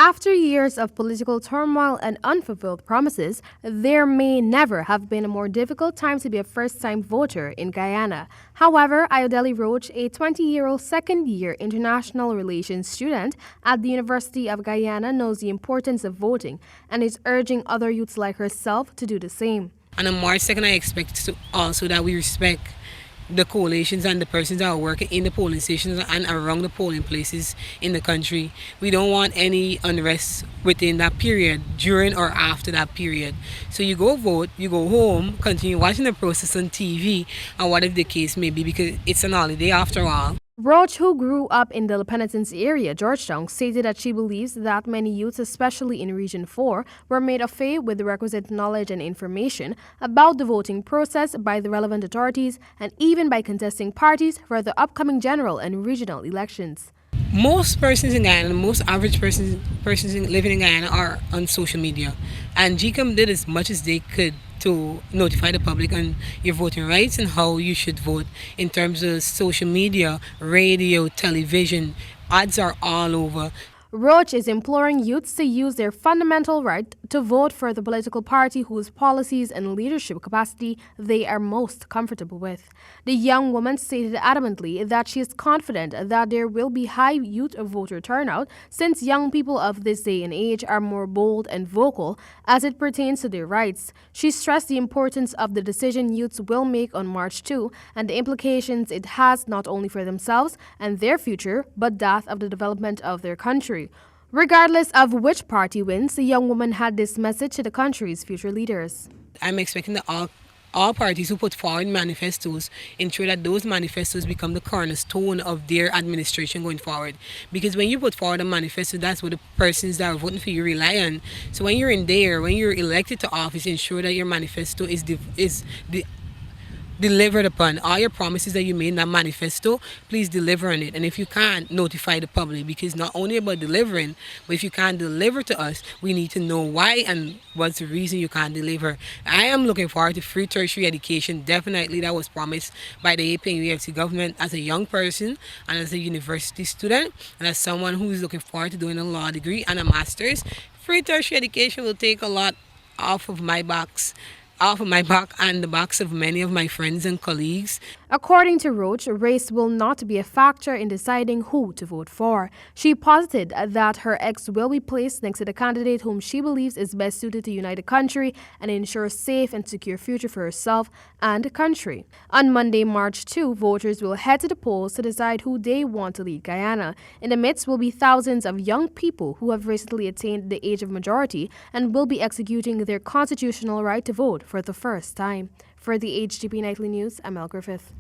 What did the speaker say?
After years of political turmoil and unfulfilled promises, there may never have been a more difficult time to be a first-time voter in Guyana. However, Ayodele Roach, a 20-year-old second-year international relations student at the University of Guyana, knows the importance of voting and is urging other youths like herself to do the same. And on March 2nd, I expect also that we respect the coalitions and the persons that are working in the polling stations and around the polling places in the country. We don't want any unrest within that period, during or after that period. So you go vote, you go home, continue watching the process on TV, and whatever the case may be, because it's an holiday after all. Roach, who grew up in the La Penitence area, Georgetown, stated that she believes that many youths, especially in Region 4, were made of fait with the requisite knowledge and information about the voting process by the relevant authorities and even by contesting parties for the upcoming general and regional elections. Most persons in Guyana, most average persons living in Guyana are on social media, and GCOM did as much as they could to notify the public on your voting rights and how you should vote in terms of social media, radio, television. Ads are all over. Roach is imploring youths to use their fundamental right to vote for the political party whose policies and leadership capacity they are most comfortable with. The young woman stated adamantly that she is confident that there will be high youth voter turnout since young people of this day and age are more bold and vocal as it pertains to their rights. She stressed the importance of the decision youths will make on March 2 and the implications it has not only for themselves and their future, but that of the development of their country. Regardless of which party wins, the young woman had this message to the country's future leaders. I'm expecting that all parties who put forward manifestos ensure that those manifestos become the cornerstone of their administration going forward. Because when you put forward a manifesto, that's what the persons that are voting for you rely on. So when you're in there, when you're elected to office, ensure that your manifesto is delivered upon. All your promises that you made in that manifesto, please deliver on it. And if you can't, notify the public, because not only about delivering, but if you can't deliver to us, we need to know why and what's the reason you can't deliver. I am looking forward to free tertiary education. Definitely that was promised by the AP and UFC government as a young person and as a university student and as someone who is looking forward to doing a law degree and a master's. Free tertiary education will take a lot off of my back and the backs of many of my friends and colleagues. According to Roach, race will not be a factor in deciding who to vote for. She posited that her ex will be placed next to the candidate whom she believes is best suited to unite the country and ensure a safe and secure future for herself and the country. On Monday, March 2, voters will head to the polls to decide who they want to lead Guyana. In the midst will be thousands of young people who have recently attained the age of majority and will be executing their constitutional right to vote for the first time. For the HGP Nightly News, I'm Elle Griffith.